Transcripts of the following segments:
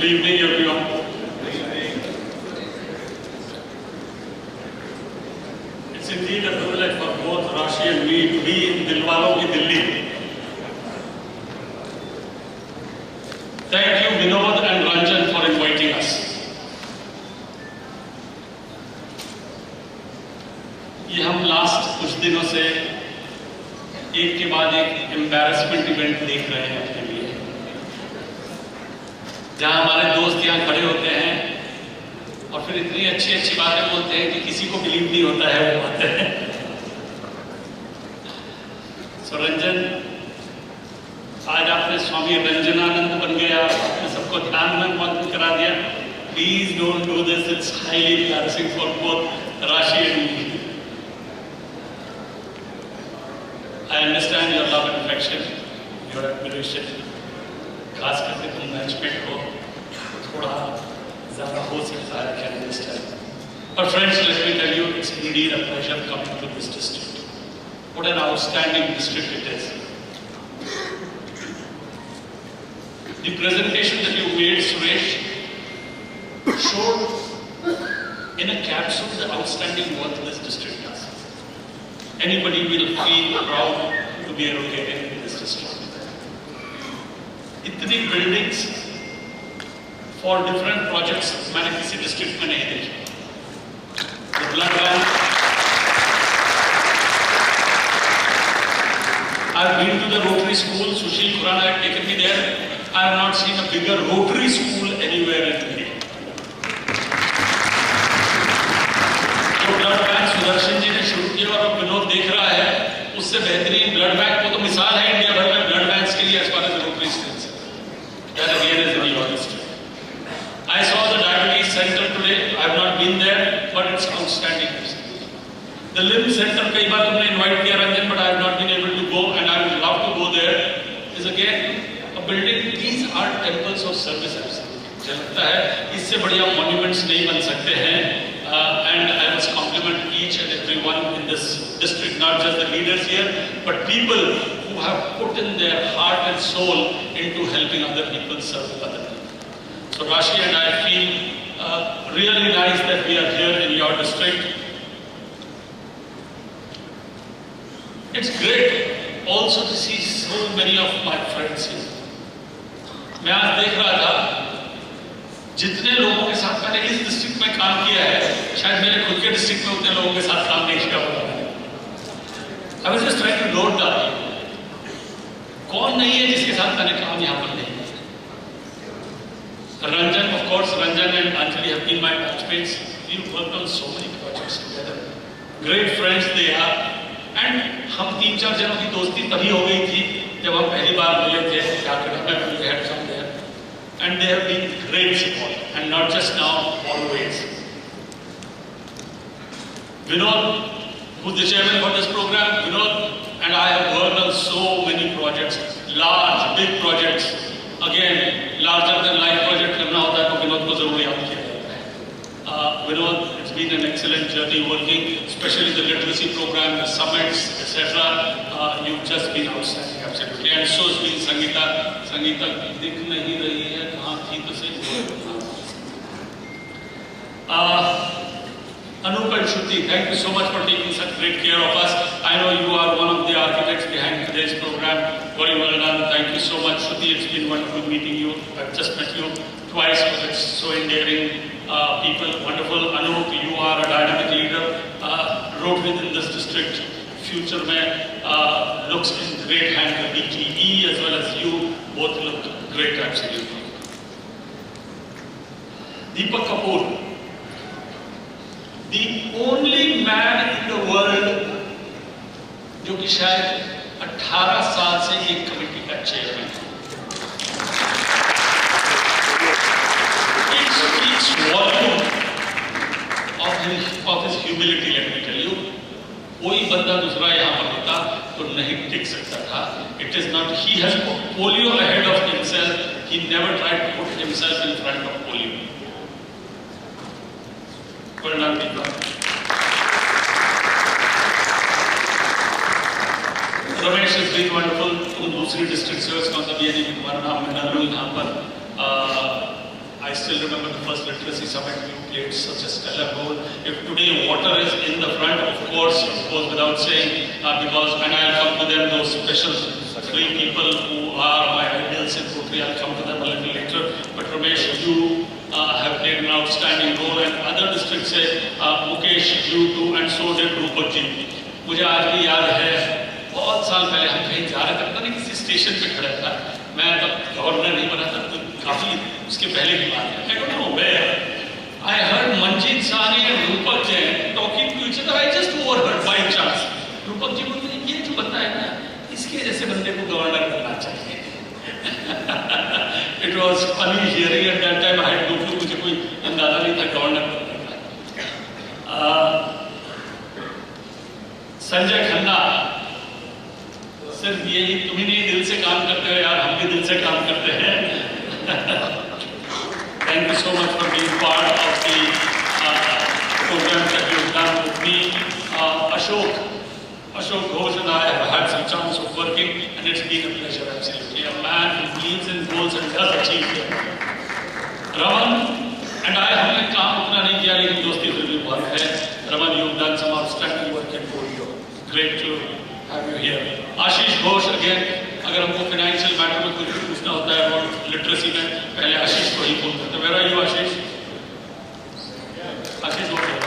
Good evening, everyone. It's indeed a privilege for both Rashi and me to be in Dilwalon ki Delhi. Thank you, Vinod and Ranjan, for inviting us. ये हम last कुछ दिनों से एक के बाद एक एम्बैरेसमेंट इवेंट देख रहे हैं अपने लिए, जहां हमारे दोस्त यहाँ खड़े होते हैं और फिर इतनी अच्छी अच्छी बातें बोलते हैं कि किसी को बिलीव नहीं होता है वो बातें। सो रंजन, आज आपने स्वामी रंजनानंद बन गया, आपने सबको ध्यान में मग्न करा दिया। Please don't do this, it's highly embarrassing for both Rashi and me. I understand your love and affection, your admiration. खास करके तुम मैचमेट हो, थोड़ा ज़्यादा हो सकता है, can understand. But friends, let me tell you, it's indeed a pleasure coming to this district. What an outstanding district it is. The presentation that you made, Suresh, showed in a capsule the outstanding work this district does. Anybody will feel proud to be located in this district. इतनी buildings for different projects मैंने किसी district में नहीं देखी. The blood bank. I've been to the Rotary School. Sushil Khurana had taken me there. I have not seen a bigger Rotary School anywhere in India. जो blood bank Sudarshan ji ने शुरू किया और अब विनोद देख रहा है, उससे बेहतरीन ब्लड बैंक को तो मिसाल है इंडिया भर में ब्लड बैंक्स के लिए as far as Rotary is concerned. That again is in your district. I saw the diabetes center today. I have not been there, but it's outstanding. The limb center, कई बार तुमने invite किया Ranjan, but I have not been able to go, and I would love to go there. Is again a building. These are temples of service. मुझे लगता है इससे बढ़िया monuments नहीं बन सकते हैं. And I must compliment each and everyone in this district, not just the leaders here, but people who have put in their heart and soul into helping other people serve other people. So Rashi and I feel really nice that we are here in your district. It's great also to see so many of my friends here. मैं आज देख रहा था जितने लोगों के साथ मैंने इस डिस्ट्रिक्ट में काम किया है, शायद मेरे खुद के डिस्ट्रिक्ट में उतने लोगों के साथ काम नहीं किया होगा। I was just trying to note down कौन नहीं है जिसके साथ मैंने काम यहाँ पर नहीं किया। Ranjan, of course, Ranjan and Anjali have been my batchmates. We've worked on so many projects together. Great friends they are. And हम 3-4 जनों की दोस्ती तभी हो गई थी जब हम पहली बार मिले थे जाकर में we had some there. And they have been great support, and not just now, always. Vinod, who's the chairman for this program, Vinod and I have worked on so many projects, large, big projects. Again, larger than life project करना होता है तो विनोद को जरूर याद किया जाता है. Vinod, it's been an excellent journey working, especially the literacy program, the summits, etc. You've just been outstanding, absolutely. And so has been Sangeeta. Sangeeta दिख नहीं रही है, कहाँ थी तो सही. Anup and Shruti, thank you so much for taking such great care of us. I know you are one of the architects behind today's program. Very well done. Thank you so much, Shruti. It's been wonderful meeting you. I've just met you twice, but it's so endearing people. Wonderful. Anup, you are a dynamic leader. Rotary in this district. Future में looks in great hand. The DTE as well as you both look great, absolutely. Deepak Kapoor, the only man in the world जो कि शायद 18 साल से एक committee का chairman है. It speaks volume of his humility, let me tell you. कोई बंदा दूसरा यहाँ पर होता तो नहीं टिक सकता था. It is not, he has put polio ahead of himself. He never tried to put himself in front of polio. Well done, Deepak. Ramesh has been wonderful. उन दूसरी डिस्ट्रिक्ट से उसका मतलब ये नहीं कि तुम्हारा नाम मैं डाल लूँ यहाँ पर. still remember the first literacy summit. You played such a stellar role. If today water is in the front, of course without saying, because when I'll come to them, those special 3 people who are my ideals in Rotary, I'll come to them a little later. But Ramesh, you have played an outstanding role, and other districts say Mukesh, you too, and so did Rupak ji. मुझे आज भी याद है, बहुत साल पहले हम कहीं जा रहे थे, पता नहीं किसी स्टेशन पे खड़ा था, मैं तब गवर्नर नहीं बना था, तो काफी उसके पहले की बात है. I don't know where I heard Manjeet Sahni and Rupak Jain talking to each other. I just overheard by chance. Rupak ji बोलते हैं, ये जो बंदा है ना, इसके जैसे बंदे को गवर्नर करना चाहिए. It was funny hearing at that time. I had no clue, मुझे कोई अंदाजा नहीं था गवर्नर करने का. संजय खन्ना, सिर्फ यही तुम ही नहीं दिल से काम करते हो यार, हम भी दिल से काम करते हैं. Thank you so much for being part of the program that you've done with me. Ashok Ghosh and I have had some chance of working, and it's been a pleasure, absolutely. A man who believes in goals and does achieve them. Raman and I हमने काम उतना नहीं किया, लेकिन दोस्ती फिर भी बहुत है. Raman, you've done some outstanding work in Polio. Great to have you here. Ashish Ghosh, again, अगर हमको फाइनेंशियल मैटर में कुछ पूछना होता है और लिटरेसी में, पहले आशीष को ही फोन करते हैं. Where are you, Ashish? Ashish, okay.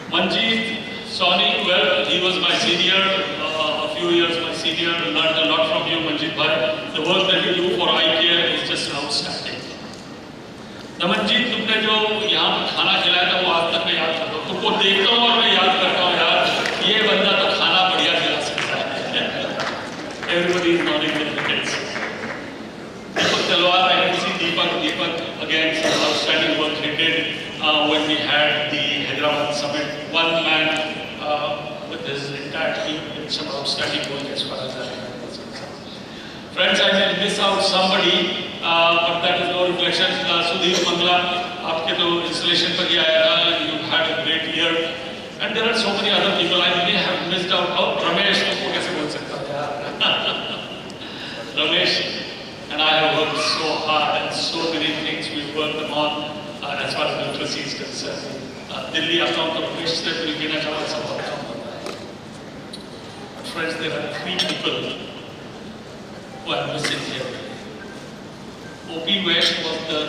Manjeet Sahni, well, he was my senior, a few years my senior. Learned a lot from you, Manjeet bhai. The work that you do for iCare is just outstanding. Manjeet, तुमने जो यहाँ पर खाना खिलाया था, वो आज तक मैं याद करता हूँ. तुमको देखता हूँ और मैं याद करता हूँ यार, ये बंदा तो खाना बढ़िया खिला सकता है. Everybody is nodding their heads. Deepak Talwar, I can see Deepak again, some outstanding work he did when we had the Hyderabad summit. One man with his entire team did some outstanding work as far as that is concerned. Friends, I will miss out somebody, but that is no reflection. Sudhir Mangla, आपके तो installation पर ही आया था. You had a great year, and there are so many other people I may have missed out. Oh, Ramesh, तुमको कैसे बोल सकता था यार? Ramesh and I have worked so hard, and so many things we've worked on as far as literacy is concerned. Delhi आता हूँ तो Ramesh से मिल के ना जाना सब बहुत कम होता है. Friends, there are 3 people who are missing here. O.P. West was the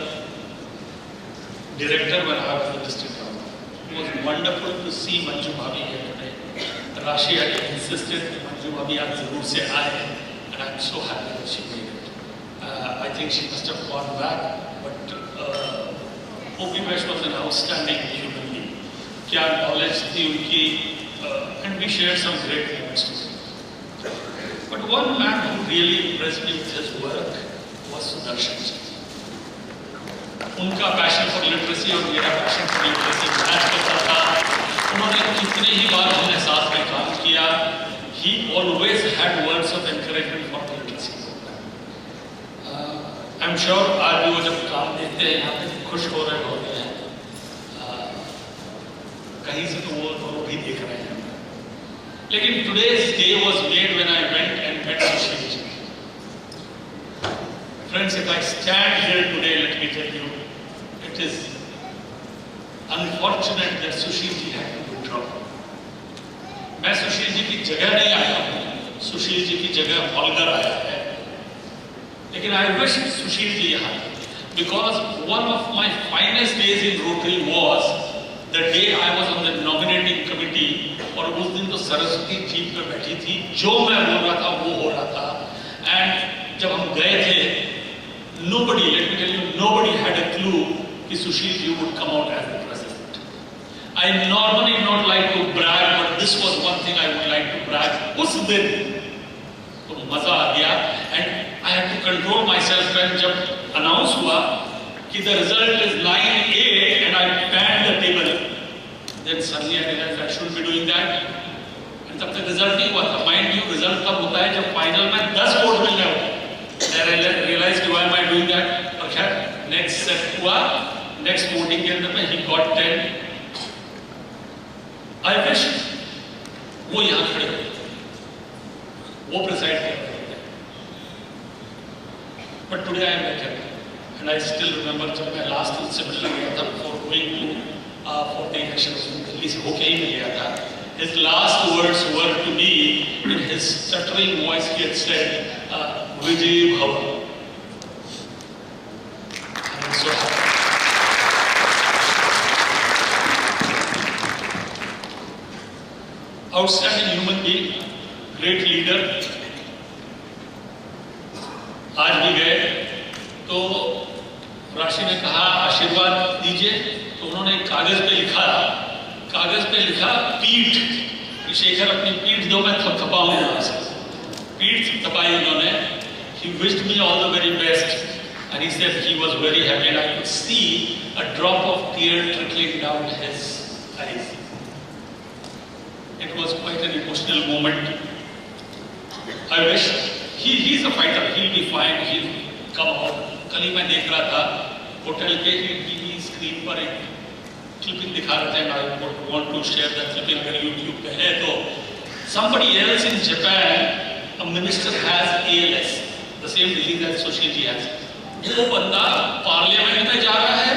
director when I was the district governor. It was wonderful to see Manju Bhabhi here today. Rashi had insisted that Manju Bhabhi aaj zarur se aaye, and I'm so happy that she made it. I think she must have gone back, but O.P. West was an outstanding human being. क्या knowledge थी उनकी, and we shared some great moments together. But one man who really impressed me with his work was Sudarshan ji. उनका passion for literacy और मेरा passion for literacy match करता था. उन्होंने कितने ही बार हमने साथ में काम किया. He always had words of encouragement for the literacy program. I'm sure आज भी वो जब काम देखते हैं यहाँ पे खुश हो रहे होते हैं. कहीं से तो वो दोनों भी देख रहे हैं. लेकिन today's day was made when I went and met Sushil ji. Friends, if I stand here today, let me tell you, it is unfortunate that Sushil ji had to withdraw. मैं सुशील जी की जगह नहीं आया हूँ, सुशील जी की जगह हॉलगर आया है. लेकिन I wish सुशील जी यहाँ, because one of my finest days in Rotary was the day I was on the nominating committee. और उस दिन तो सरस्वती जीप पे बैठी थी, जो मैं बोल रहा था वो हो रहा था. And जब हम गए थे, nobody, let me tell you, nobody had a clue कि Sushil ji would come out as the president. I normally not like to brag, but this was one thing I would like to brag. उस दिन तो मजा आ गया, and I had to control myself when जब announce हुआ कि the result is 9-8 and I banged the table. Then suddenly I realized I shouldn't be doing that. And तब तक result नहीं हुआ था. Mind you, result तब होता है जब final में 10 वोट मिलने होते हैं. Then I realized why am I doing that? और खैर next set हुआ, next voting के अंदर में he got 10. I wish वो यहाँ खड़े होते, वो प्रिसाइड कर रहे होते. But today I am better. And I still remember जब मैं लास्ट उससे मिलने गया था for going to for the election Delhi से होके ही मिल गया था. His last words were to me in his stuttering voice. He had said, "Vijay Bhava." I'm so happy. Outstanding human being, great leader. आज भी गए तो राशि ने कहा आशीर्वाद दीजिए, तो उन्होंने कागज पे लिखा पीठ, शेखर अपनी पीठ दो, मैं थपथपाऊंगा से. पीठ थपाई उन्होंने. He wished me all the very best and he said he was very happy and I could see a drop of tear trickling down his eyes. It was quite an emotional moment. I wish he's a fighter. He'll be fine. He'll come out. कल ही मैं देख रहा था hotel के TV screen पर एक clipping दिखा रहे थे. I want to share that clipping अगर YouTube पे है तो. Somebody else in Japan, a minister has ALS, the same disease as Sushil ji has. वो बंदा पार्लियामेंट में जा रहा है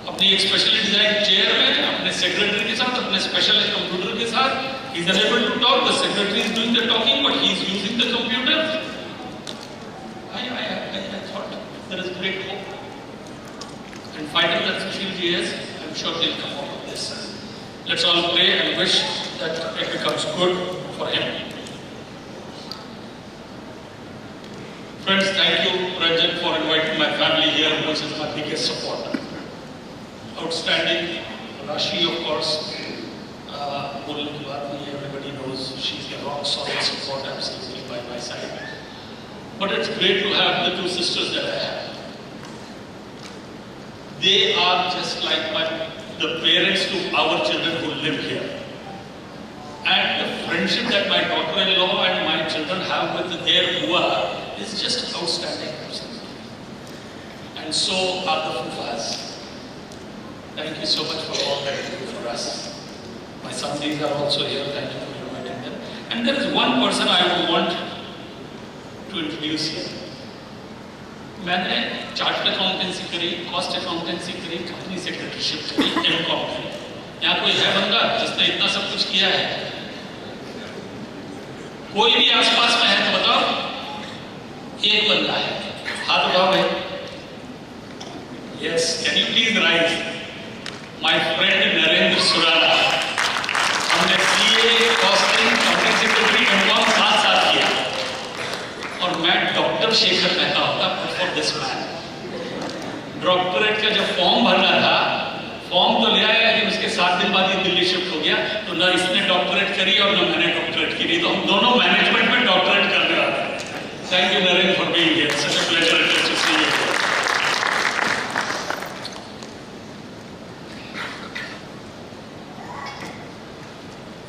अपनी एक स्पेशली डिजाइन चेयर में अपने सेक्रेटरी के साथ, अपने स्पेशल कंप्यूटर के साथ. He is unable to talk. The secretary is doing the talking, but he is using the computer. I thought there is great hope. And fighter that Sushil ji is, I'm sure they'll come out of this. Let's all pray and wish that it becomes good for him. Friends, thank you, Ranjan, for inviting my family here, which is my biggest supporter. Outstanding. Rashi, of course, बोलने की बात नहीं है. Everybody knows she's a rock solid support, absolutely by my side. But it's great to have the two sisters that I have. They are just like the parents to our children who live here. And the friendship that my daughter-in-law and my children have with their Bua is just outstanding. And so are the Fufas. Thank you so much for all that you do for us. My sons are also here. Thank you for inviting them. And there is one person I would want to introduce here. मैंने chart accountancy करी, cost accountancy करी, company secretaryship करी, MCom करी. यहाँ कोई है बंदा जिसने इतना सब कुछ किया है? कोई भी आसपास में है तो बताओ. एक बंदा है, हाथ उठाओ भाई. Yes, can you please rise? My friend Narendra Surana. हमने CA, costing, company secretary, MCom साथ किया. और मैं डॉक्टर शेखर मेहता होता फॉर दिस मैन. डॉक्टरेट का जब फॉर्म भरना था, फॉर्म तो ले आया लेकिन उसके 7 दिन बाद ही दिल्ली शिफ्ट हो गया. तो ना इसने डॉक्टरेट करी और ना मैंने डॉक्टरेट की. तो हम दोनों मैनेजमेंट में डॉक्टरेट करने वाले हैं. Thank you Narendra for being here. Such a pleasure to see you.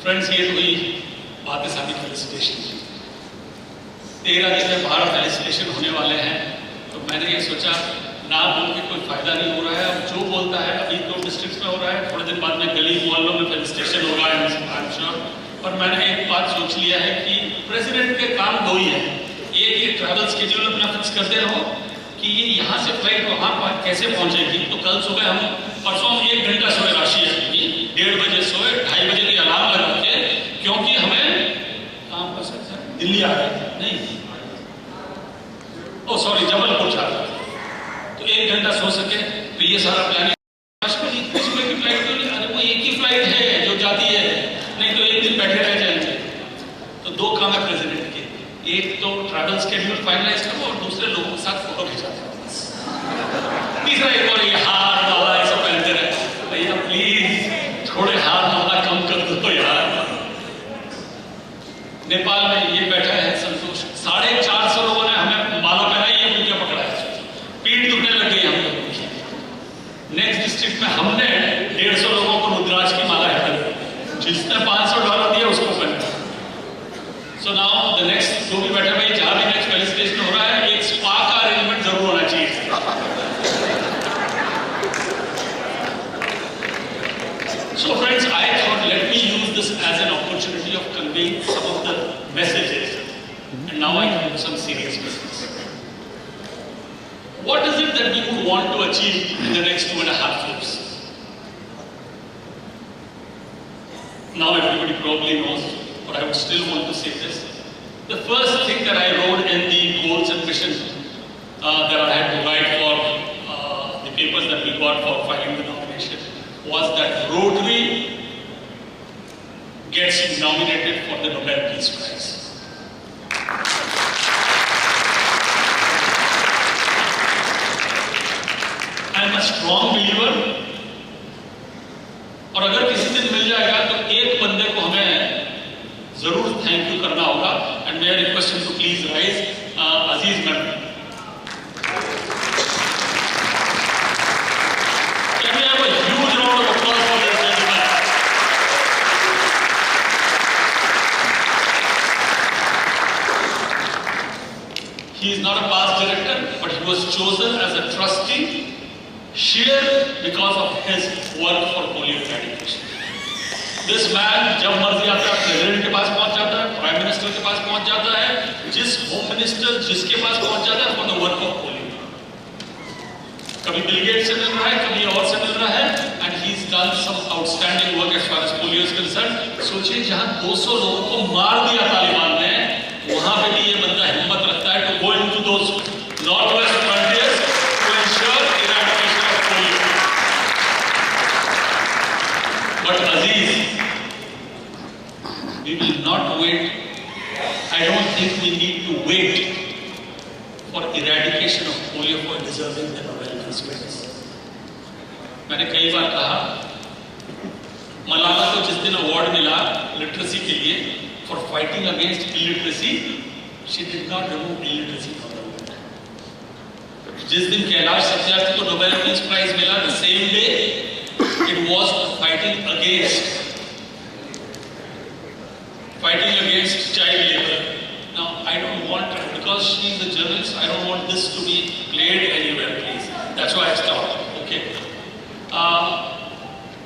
Friends, ये हुई बातें सारी फेलिसिटेशन की. 13 दिन में 12 फेलिसिटेशन होने वाले हैं. तो मैंने ये सोचा ना बोल के कोई फायदा नहीं हो रहा है. अब जो बोलता है अभी 2 डिस्ट्रिक्ट में हो रहा है, थोड़े दिन बाद में गली मोहल्लों में फेलिसिटेशन होगा. I am sure. पर मैंने एक बात सोच लिया है कि प्रेसिडेंट के काम 2 ही है. एक ये ट्रैवल स्केड्यूल अपना फिक्स करते रहो कि ये यहाँ से फ्लाइट वहाँ पर कैसे पहुँचेगी. तो कल सुबह हम परसों 1 घंटा सोए राशि है, 1:30 बजे सोए, 2:30 बजे की अलार्म लगा के, क्योंकि हमें कहाँ पर सकता है दिल्ली आ गए नहीं, ओ सॉरी जबलपुर जा रहे थे. तो 1 घंटा सो सके. तो ये सारा प्लानिंग सुबह की फ्लाइट तो नहीं. अरे वो एक ही फ्लाइट है जो जाती है, नहीं तो एक दिन बैठे रह जाएंगे. तो 2 काम है प्रेसिडेंट के. एक तो ट्रैवल स्केड्यूल फाइनलाइज करो और दूसरे लोगों के साथ फोटो खिंचाते हो बस. तीसरा एक और ये हार माला ये सब पहनते रहे. भैया प्लीज थोड़े हार माला कम कर दो यार. नेपाल में ये बैठा है संतोष, 450 लोगों ने हमें माला पहनाई, ये उनके पकड़ा है. पीठ दुखने लग गई हम लोगों की. नेक्स्ट डिस्ट्रिक्ट में हमने 150 लोगों को रुद्राक्ष की माला है, जिसने $500 दिया उसको पहना. सो नाउ द नेक्स्ट जो भी बैठे भाई, जहां भी नेक्स्ट फेलिसिटेशन हो रहा है, एक स्पा का अरेंजमेंट जरूर होना चाहिए. What is it that we would want to achieve in the next 2.5 years? Now everybody probably knows, but I would still want to say this. The first thing that I wrote in the goals and mission that I had to write for the papers that we got for filing the nomination was that Rotary gets nominated for the Nobel Peace Prize. I am a strong believer. और अगर किसी दिन मिल जाएगा तो एक बंदे को हमें जरूर थैंक यू करना होगा. And may I request him to please rise. Aziz ma'am, can we have a huge round of applause for this gentleman? He is not a past director, but he was chosen as a trustee sheer because of his work for polio eradication. This man जब मर्जी आता है president के पास पहुंच जाता है, prime minister के पास पहुंच जाता है, जिस होम मिनिस्टर जिसके पास पहुंच जाता है for the work of polio. कभी बिल गेट्स से मिल रहा है, कभी और से मिल रहा है, and he is done some outstanding work as far as polio is concerned. सोचिए जहां 200 लोगों को मार दिया तालिबान ने, वहां पे भी ये बंदा हिम्मत रखता है to go into those north west frontiers to ensure eradication of polio. But Aziz, we will not wait. I don't think we need to wait for eradication of polio for deserving the Nobel Peace Prize. मैंने कई बार कहा, मलाला को जिस दिन award मिला literacy के लिए for fighting against illiteracy, she did not remove illiteracy from the world. जिस दिन कैलाश सत्यार्थी को नोबेल पीस प्राइज मिला, the same day it was fighting against child labor. Now I don't want, because she is a journalist, I don't want this to be played anywhere, please. That's why I stopped. Okay.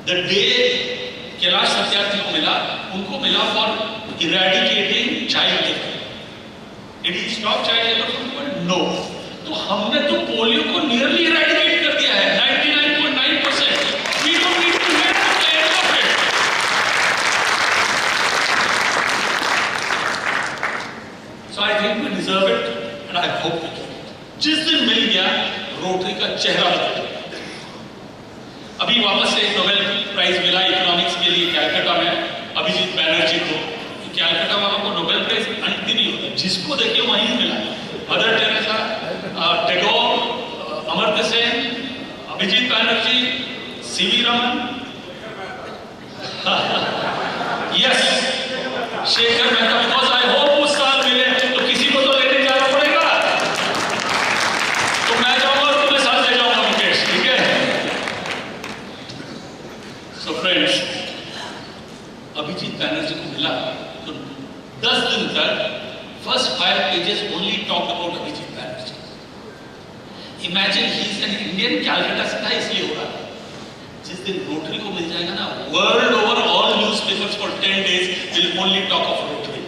The day Kailash Satyarthi को मिला, उनको मिला for eradicating child labor. Did he stop child labor from the world? No. तो हमने तो polio को nearly eradicate कर दिया है, 99.9%. We don't need to get to the end of it. So I think we deserve it, and I hope we get it. जिस दिन मिल गया, रोटरी का चेहरा बदल गया. अभी वापस से नोबेल प्राइज मिला इकोनॉमिक्स के लिए कैलकाटा में अभिजीत बैनर्जी को. कैलकाटा वालों को नोबेल प्राइज अंत नहीं होता, जिसको देखिए वहीं मिला. Mother Teresa, Tagore, Amartya Sen, Abhijit Banerjee, CV Raman, yes, Shekhar Mehta. Because I hope उस साल मिले तो किसी को तो लेने जाना पड़ेगा, तो मैं जाऊंगा और तुम्हें साथ ले जाऊंगा मुकेश, ठीक है? सो फ्रेंड्स, अभिजीत बैनर्जी को मिला तो 10 दिन तक first 5 pages only talk about Abhijit Banerjee. Imagine, he is an Indian, Calcutta से था इसलिए हो रहा. जिस दिन रोटरी को मिल जाएगा ना, world over all newspapers for 10 days will only talk of Rotary.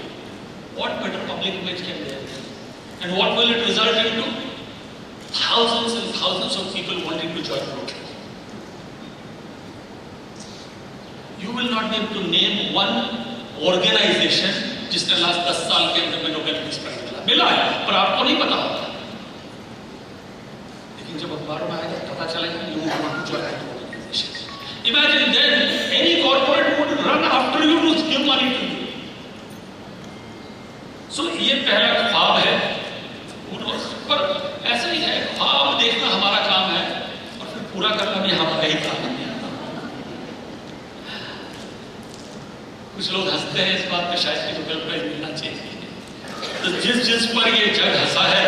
What better public image can there be? And what will it result into? Thousands and thousands of people wanting to join Rotary. You will not be able to name one organization जिसने last 10 साल के अंदर में Nobel peace prize मिला है, पर आपको नहीं पता होता. लेकिन जब अखबार में आएगा पता चलेगा, लोग want to join that organization. Imagine then any corporate would run after you to give money to you. So ये पहला ख्वाब है. पर ऐसा ही है, ख्वाब देखना हमारा काम है और फिर पूरा करना भी हमारा ही काम है. कुछ लोग हंसते हैं इस बात पे, शायद कि नोबेल प्राइज मिलना चाहिए. तो जिस पर ये जग हंसा है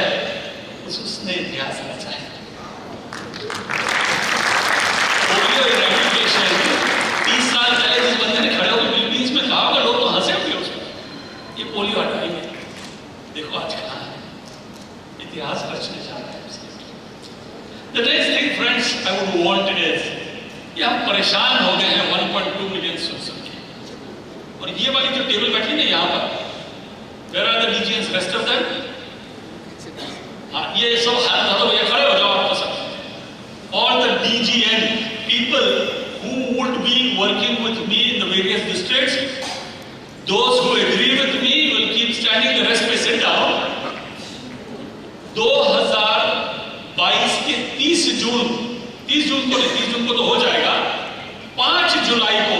उसने इतिहास रचा है. पोलियो इरेडिकेशन 30 साल पहले जिस बंदे ने खड़े होकर फिलीपींस में कहा होगा, लोग तो हंसे होंगे उस पर. ये पोलियो हटाएंगे, देखो आज कहाँ है. इतिहास रचने जा रहा है. The next thing, friends, I would want is, ये हम परेशान हो गए हैं 1.2 मिलियन सुन के. और ये वाली जो टेबल बैठी ना यहाँ पर, where are the regions, rest of them? हाँ, ये सब हाथ धरो, ये खड़े हो जाओ. people who would be working with me in the various districts. Those who agree with me will keep standing, the rest may sit down. 2022 के 30 जून को तो हो जाएगा, 5 जुलाई को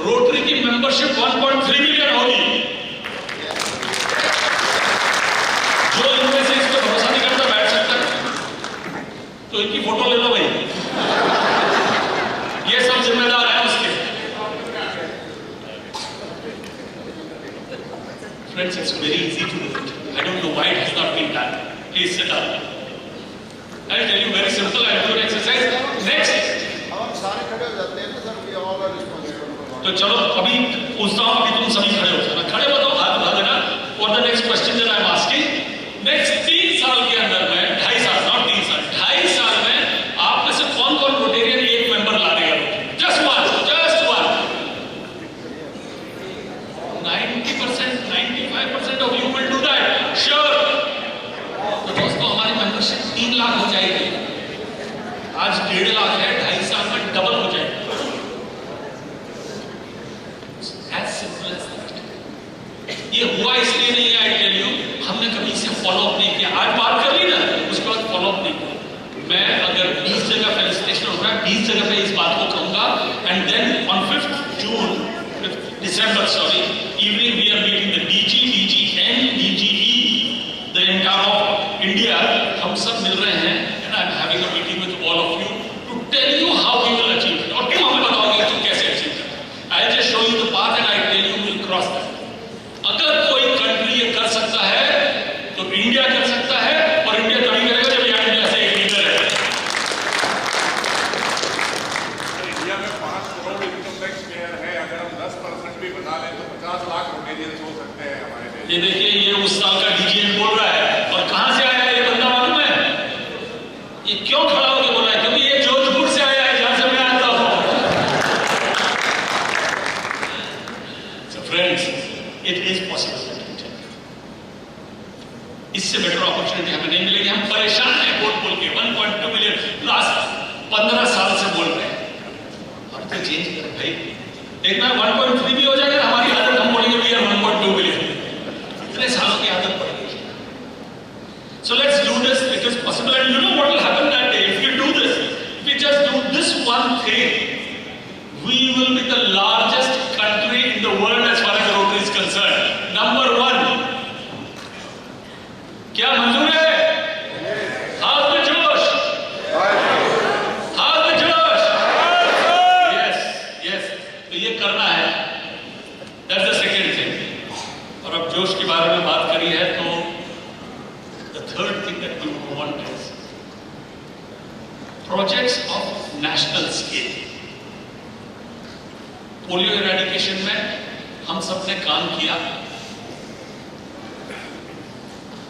रोटरी की मेंबरशिप 1.3 मिलियन होगी। जो इनमें से इस पर भरोसा नहीं करता बैठ सकता है, तो इनकी फोटो ले लो भाई, ये सब जिम्मेदार है उसके। Friends, it's very easy to do it. I don't know why it has not been done. Please sit down. I'll tell you very simple. I'll do an exercise. Next. तो चलो अभी पूछता हूं, अभी तुम सभी खड़े हो जाना, खड़े बताओ, हाथ उठा देना। For the next question that I'm asking, next 3 साल के अंदर में, 2.5 साल, not 3 साल, 2.5 साल में आप में से कौन-कौन रोटेरियन एक मेंबर ला देगा? Just one. 90%, 95% of you will do that. Sure. तो दोस्तों हमारी मेंबरशिप 3 लाख हो जाएगी। आज 1.5 लाख है, 2.5 साल में डबल हो जाएगी। As simple as that. ये हुआ इसलिए नहीं है, I tell you, हमने कभी इसे फॉलो अप नहीं किया। आज बात कर ली ना, उसके बाद फॉलो अप नहीं किया। मैं अगर 20 जगह फेलिसिटेशन हो रहा है, 20 जगह पे इस बात को कहूंगा, and then on 5th December, evening we are meeting the DG, DGN, DGE, the entire of India. हम सब मिल रहे हैं, and I'm having a meeting with all of you to tell you how we will achieve it. और तुम हमें बताओगे कि कैसे achieve it. I'll just show you the path and I tell you we'll cross that. अगर कोई country ये कर सकता है, तो इंडिया कर सकता है, और इंडिया तभी करेगा जब यहाँ इंडिया से एक लीडर है। इंडिया में 5 करोड़ इनकम टैक्स पेयर है, अगर हम 10% भी बना लें तो 50 लाख रोटेरियंस हो सकते हैं हमारे देश। ये देखिए, ये उस साल का डीजीएन बोल रहा है, और कहां से आया है ये बंदा मालूम है? ये क्यों खड़ा होकर बोल रहा है? क्योंकि ये जोधपुर से आया है, जहां से मैं आता हूं। So friends, it is possible. इससे बेटर अपॉर्चुनिटी हमें नहीं मिलेगी। हम परेशान हैं बोल के 1.2 मिलियन लास्ट 15 साल से बोल रहे हैं, और तो चेंज करें भाई। देखना 1.3 भी हो जाएगा, हमारी आदत हम बोलेंगे we are 1.2 मिलियन। इतने सालों की आदत पड़ेगी। So let's do this. It is possible, and you know what will happen that day if we do this. If we just do this one thing, we will be the largest country in the world as far as Rotary is concerned. Number 1. क्या मंजूर है? How's the Josh? How's the Josh? Yes. तो ये करना है। That's the second thing. और अब जोश के बारे में बात करी है, तो the third thing that we want is projects of national scale. Polio eradication में हम सब ने काम किया,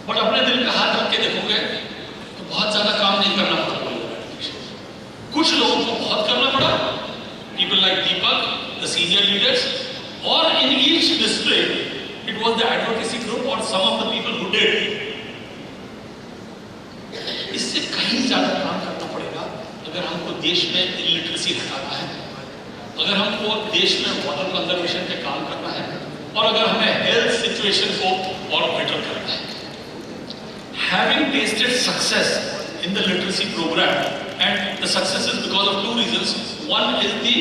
बट अपने दिल पे हाथ रख के देखोगे तो बहुत ज्यादा काम नहीं करना पड़ा पोलियो इरेडिकेशन। कुछ लोगों को बहुत करना पड़ा, people like Deepak, the senior leaders, or in each district it was the advocacy group or some of the people who did. इससे कहीं ज्यादा काम करना पड़ेगा अगर हमको देश में इलिटरेसी हटाना है, अगर हमको देश में वाटर कंजर्वेशन पे काम करना है, और अगर हमें हेल्थ सिचुएशन को और बेटर करना है। Having tasted success in the literacy program, and the success is because of 2 reasons. One is the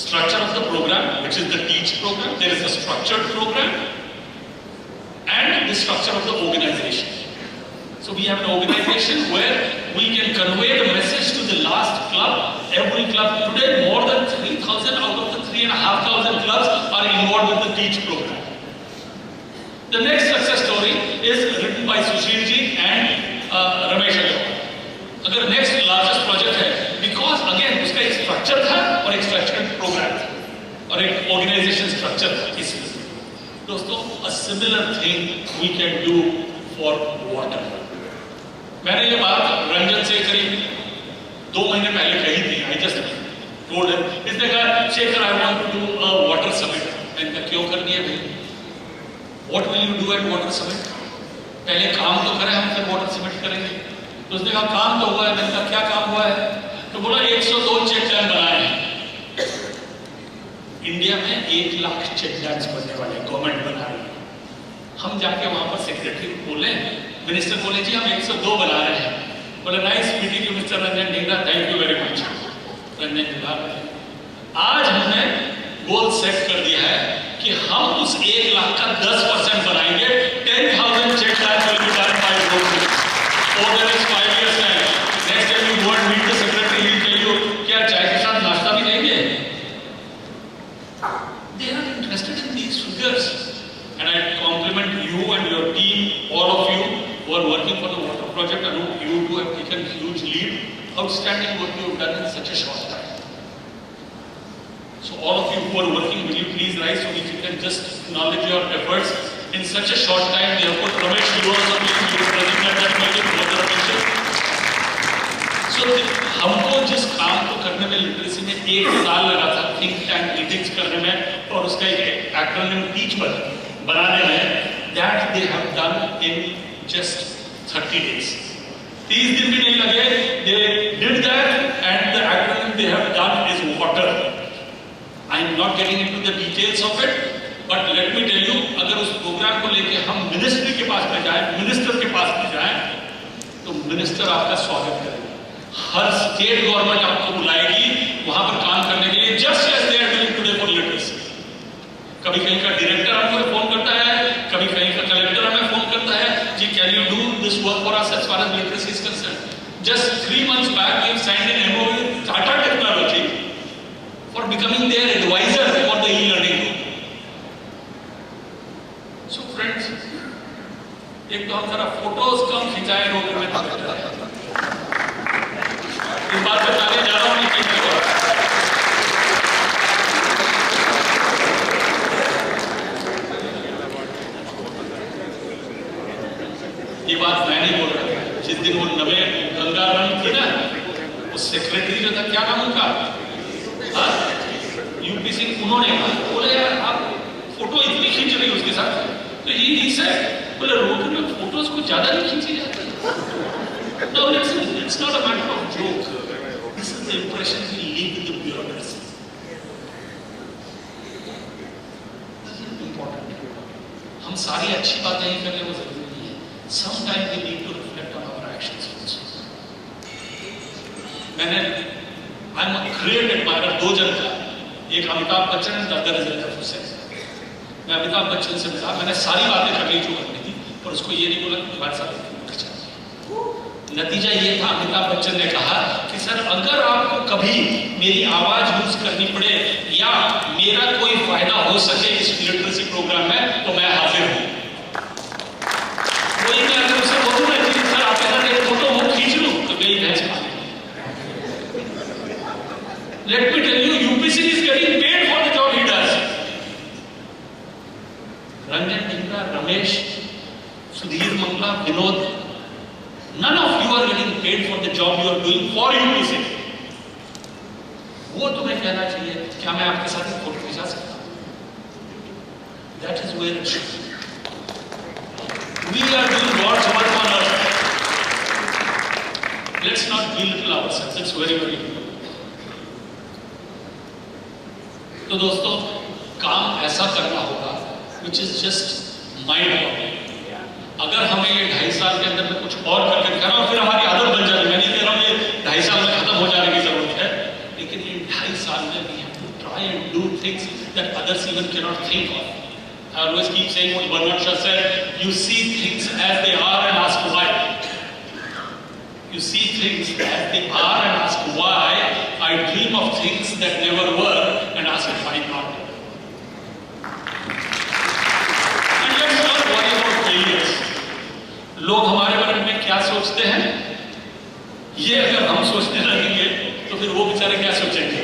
structure of the program, which is the TEACH program. There is a structured program and the structure of the organization. So we have an organization where we can convey the message to the last club. Every club today, more than 3,000 out of the 3,500 clubs are involved with the TEACH program. The next success story is written by Sushil ji and Ramesh Agarwal. अगर next largest project है, because again उसका एक structure था और एक structured program था और एक organization structure था। इसलिए दोस्तों, a similar thing we can do for water. मैंने ये बात रंजन से करीब 2 महीने पहले कही थी। I just told him. इसने कहा, Shekhar, I want to do a water summit. मैंने कहा, क्यों करनी है भाई? What will you do at water summit? पहले काम तो करें हम, फिर वाटर समिट करेंगे। तो उसने कहा काम तो हुआ है। मैंने कहा क्या काम हुआ है? तो बोला 102 चेक डैम बनाए हैं। इंडिया में 1 लाख चेक डैम्स बनने वाले गवर्नमेंट बना रही है। हम जाके वहां पर सेक्रेटरी को बोले, मिनिस्टर बोले जी हम 102 बना रहे हैं। बोले nice meeting you mister Ranjan Dhingra, thank you very much. Ranjan Dhingra आज हमने गोल सेट कर दिया है कि हम उस 1 लाख का 10% बनाएंगे। 10,000 check dams will be done by government over the next 5 years time. Next time you go and meet the secretary, he will tell you क्या चाय के साथ नाश्ता भी देंगे। They are interested in these figures, and I compliment you and your team, all of you who are working for the water project, and who you two have taken huge lead. Outstanding work you have done in such a short time. So all of you who are working, will you please rise so if you can just acknowledge your efforts. In such a short time, they have put Ramesh, you also please, you present that meeting, water official. So हमको जिस काम को करने में literacy में 1 साल लगा था, थिंक टैंक मीटिंग्स करने में और उसका एक एक्रोनिम टीच बनाने में, that they have done in just 30 days. 30 दिन भी नहीं लगे, they did that, and the acronym they have done is water. I am not getting into the details of it, but let me tell you, अगर उस programme को लेके हम ministry के पास में जाएं, मिनिस्टर के पास में जाएं, तो मिनिस्टर आपका स्वागत करेगा। हर स्टेट गवर्नमेंट आपको बुलाएगी वहां पर काम करने के लिए, just as they are doing today for literacy. कभी कहीं का डायरेक्टर हमको फोन करता है, कभी कहीं का कलेक्टर हमें फोन करता है, जी can you do this work for us as far as literacy is concerned. Just 3 months back we have signed an MOU with Tata Technology for becoming their advisor for the e-learning group. So friends, एक तो हम जरा photos कम खिंचाए road में, इस बात पे ताली ज्यादा होनी चाहिए। ये बात मैं नहीं बोल रहा। जिस दिन वो नवे गंगा रन थी ना, उस सेक्रेटरी जो था, क्या नाम उनका, यूपी सिंह, उन्होंने कहा, बोले यार आप फोटो इतनी खींच रही हो उसके साथ, तो ही से बोले रोड में फोटोज को ज्यादा नहीं खींची जाती। No, it's not a matter of joke. This is the impression we leave with the bureaucracy. This is important. हम सारी अच्छी बातें ही करने वो जरूरी नहीं है। Sometimes we need to reflect on our actions also. मैंने I'm a great admirer 2 जन का, एक Amitabh Bachchan and the other is Zahir Hussain. मैं अमिताभ बच्चन से मिला, मैंने सारी बातें कर ली जो करनी थी, और उसको ये नहीं बोला कि तुम्हारे साथ नतीजा ये था, अमिताभ बच्चन ने कहा कि सर अगर आपको कभी मेरी आवाज यूज करनी पड़े या मेरा कोई फायदा हो सके इस लिटरेसी प्रोग्राम में, तो मैं हाजिर हूं। वही मैं अगर उसे बोलूं ना कि सर आपके साथ एक फोटो वो खींच लूं, तो गई भैंस पानी। Let me tell you, UPC is getting paid for the job he does. Ranjan Dhingra, Ramesh, Sudhir Mangla, Vinod, none of you are getting paid for the job you are doing for UPC. वो तुम्हें कहना चाहिए, क्या मैं आपके साथ एक फोटो खिंचा सकता हूं? That is where it should be. We are doing God's work on earth. Let's not belittle ourselves. It's very, very important. तो दोस्तों, काम ऐसा करना होगा which is just mind blowing. अगर हमें ये 2.5 साल के अंदर में कुछ और करके दिखाना और फिर हमारी आदत बन जाएगी, मैं नहीं कह रहा हूँ ये 2.5 साल में खत्म हो जाने की जरूरत है, लेकिन ये 2.5 साल में we have to try and do things that others even cannot think of. I always keep saying what Bernard Shaw said, you see things as they are and ask why. You see things as they are and ask why. I dream of things that never were and ask why not. And let's not worry about failures. लोग हमारे बारे में क्या सोचते हैं, ये अगर हम सोचने लगेंगे तो फिर वो बेचारे क्या सोचेंगे।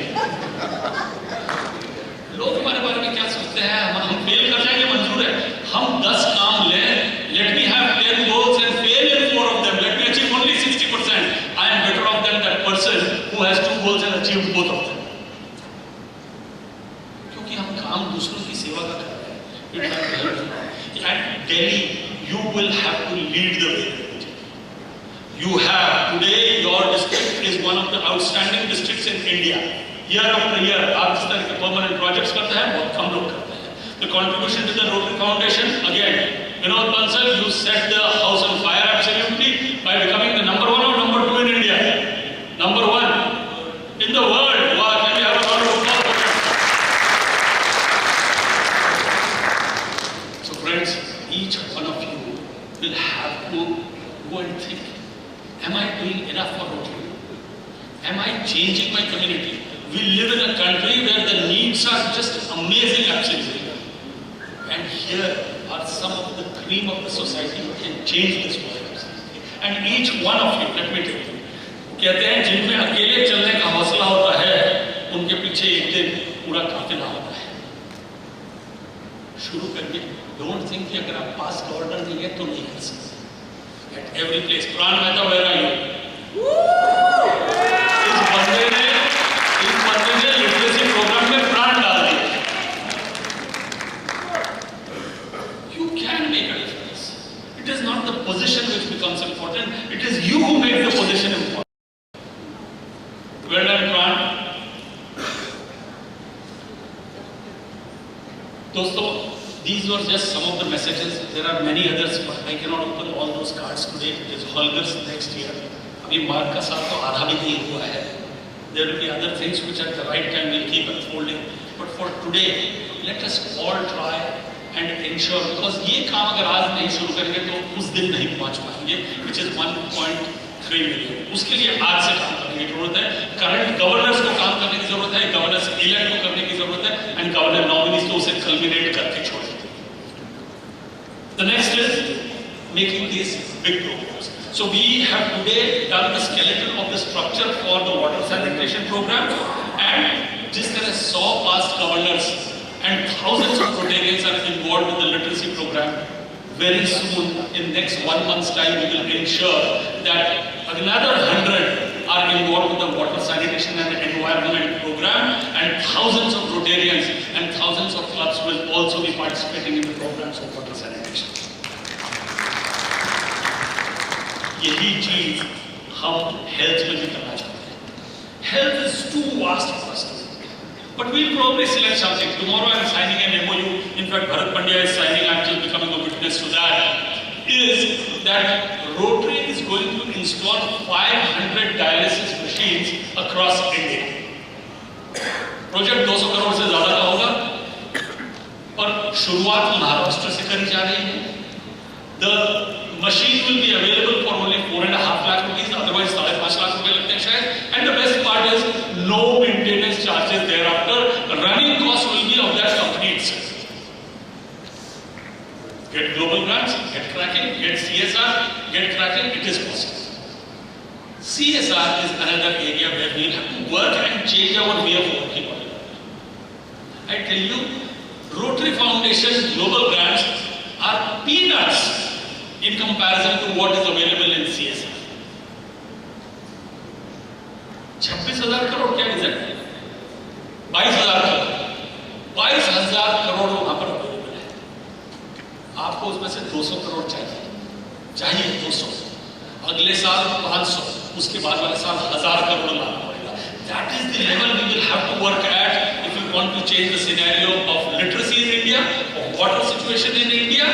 लोग हमारे बारे में क्या सोचते हैं, हम फेल कर जाएंगे, मंजूर है। हम 10 काम लें, let me have 10 goals and fail in 4 of them, let me achieve only 60%. I am better off than that person who has 2 goals and achieved both of them. क्योंकि हम काम दूसरों की सेवा का कर रहे हैं। At Delhi, you will have to lead the way. You have today your district is one of the outstanding districts in India. Year after year, आप इस तरह के permanent projects करते हैं, बहुत कम लोग करते हैं. The contribution to the Rotary Foundation, again, Vinod Bansal, you set the house on fire absolutely by becoming the number 1 or number 2 in India. Number 1 in the world. Wow, can we have a round of applause? So friends, each one of you will have to go and think, am I doing enough for Rotary? Am I changing my community? We live in a country where the needs are just amazing absolutely. And here are some of the cream of the society who can change this world. And each one of you, let me tell you, कहते हैं जिनमें अकेले चलने का हौसला होता है, उनके पीछे एक दिन पूरा काफिला होता है. शुरू करिए. Don't think कि अगर आप पास गवर्नर नहीं है तो नहीं कर सकते. At every place. प्राण मेहता, where are you? इस बंदे ने लिटरेसी प्रोग्राम में प्राण डाल दिया. You can make a difference. It is not the position which becomes important. It is you who make the position important. Well done, Pran. दोस्तों, these were just some of the messages. There are many others, but I cannot open all those cards today. It is Holger's next year. अभी मार्च का साल तो आधा भी नहीं हुआ है. There will be other things which at the right time will keep unfolding. But for today, let us all try and ensure, because ये काम अगर आज नहीं शुरू करेंगे तो उस दिन नहीं पहुंच पाएंगे, which is 1.3 million. उसके लिए आज से काम करने की जरूरत है. करंट गवर्नर्स को काम करने की जरूरत है, गवर्नर्स इलेक्ट को करने की जरूरत है, एंड गवर्नर नॉमिनीज तो उसे कल्मिनेट करके छोड़ें. The next is making these big programs. So we have today done the skeleton of the structure for the water sanitation program, and जिस तरह 100 past governors and thousands of Rotarians are involved with the literacy program, very soon in next 1 month's time we will ensure that another 100 are involved with the water sanitation and environment program, and thousands of Rotarians and thousands of clubs will also be participating in the programs of water sanitation. यही चीज हम health में भी करना चाहते हैं. Health is too vast for us to do. But we'll probably select something. Tomorrow I'm signing an MOU. In fact, Bharat Pandya is signing. I'm just becoming a witness to that. Is that Rotary is going to install 500 dialysis machines across India. Project 200 crore से ज्यादा का होगा, पर शुरुआत महाराष्ट्र से करी जा रही है. The machine will be available for only 4.5 lakh rupees, otherwise 5.5 lakh रुपए लगते हैं शायद. And the best part is no maintenance charges thereafter. Running cost will be of that company itself. Get global grants, get cracking, get CSR, get cracking. It is possible. CSR is another area where we have to work and change our way of working on it. I tell you, Rotary Foundation global grants are peanuts in comparison to what is available in CSR. 26,000 crore क्या है? 22,000 करोड़. 22,000 करोड़ वहां पर available है. आपको उसमें से 200 करोड़ चाहिए 200. अगले साल 500, उसके बाद वाले साल 1,000 करोड़ लाना पड़ेगा. That is the level we will have to work at if we want to change the scenario of literacy in India, of water situation in India,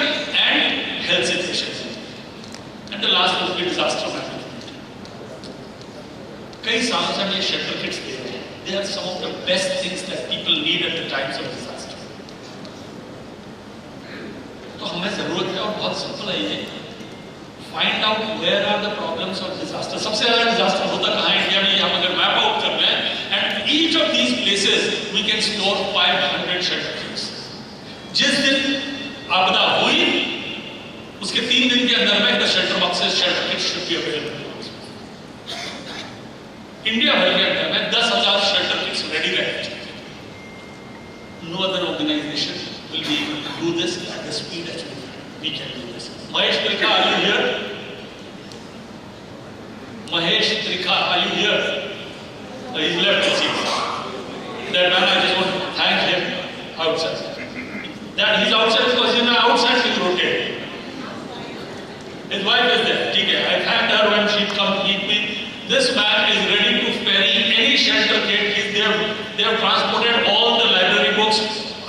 and health situation. And the last will be disaster management. कई सालों से हम ये shelter kits दे रहे हैं. They are some of the best things that people need at the times of disaster. तो हमें जरूरत है, और बहुत सिंपल है ये. Find out where are the problems of disaster. सबसे ज्यादा disaster होता कहाँ है इंडिया में? हम अगर मैप आउट कर लें, and each of these places we can store 500 shelter kits. जिस दिन आपदा हुई, उसके 3 दिन के अंदर में the shelter boxes, shelter kits should be available. India भर के अंदर में 10,000 shelter kits ready रहने चाहिए. No other organization will be able to do this at the speed at which we can do this. Mahesh Trikha, are you here? Mahesh Trikha, are you here? He's left the seat. That man, I just want to thank him outside. That he's outside because he's outside with Rotary. His wife is there. ठीक है. I thanked her when she come meet me. This man is ready to ferry any shelter kit. They have transported all the library books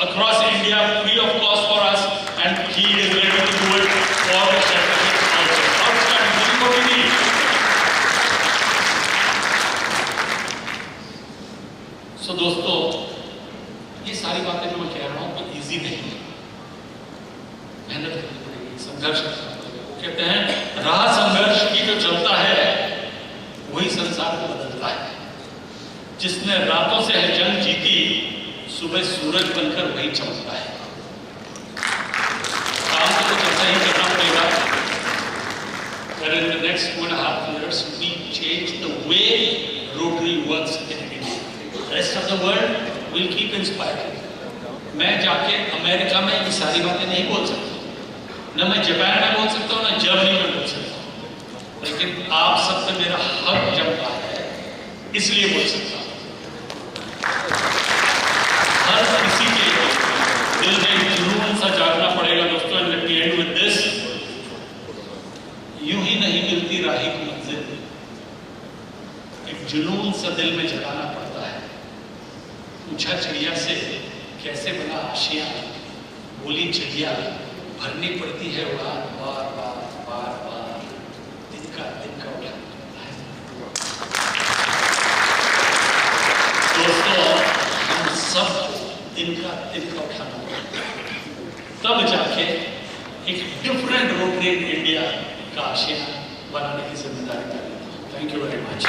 across India free of cost for us, and he is ready to do it for the shelter kits also. Outstanding. This is what we need. So दोस्तों, ये सारी बातें जो मैं कह रहा हूँ तो इजी नहीं है, मेहनत करनी पड़ेगी, संघर्ष करना पड़ेगा। वो कहते हैं राह संघर्ष की जो चलता है वही संसार को बदलता है। जिसने रातों से है जंग जीती, सुबह सूरज बनकर वही चमकता है। काम तो कुछ ऐसा ही करना पड़ेगा। That in the next 2.5 years we change the way Rotary works in India. The rest of the world will keep inspiring. मैं जाके अमेरिका में ये सारी बातें नहीं बोल सकता, न मैं जापान में बोल सकता हूँ, न जर्मनी में बोल सकता हूँ, लेकिन आप सब पे मेरा हक जमता है, इसलिए बोल सकता हूँ। हर किसी के दिल में जुनून सा जागना पड़ेगा दोस्तों। And let me and with this, यूं ही नहीं मिलती राही की मंजिल, एक जुनून सा दिल में जगाना पड़ता है। पूछा चिड़िया से कैसे बना आशियां, बोली चिड़िया भरनी पड़ती है उड़ान बार बार बार बार, दिन का उठाना पड़ता है। दोस्तों, हम सब दिन का उठाना पड़ता है, तब जाके एक डिफरेंट रोटरी इन इंडिया का आशियां बनाने की जिम्मेदारी। Thank you very much.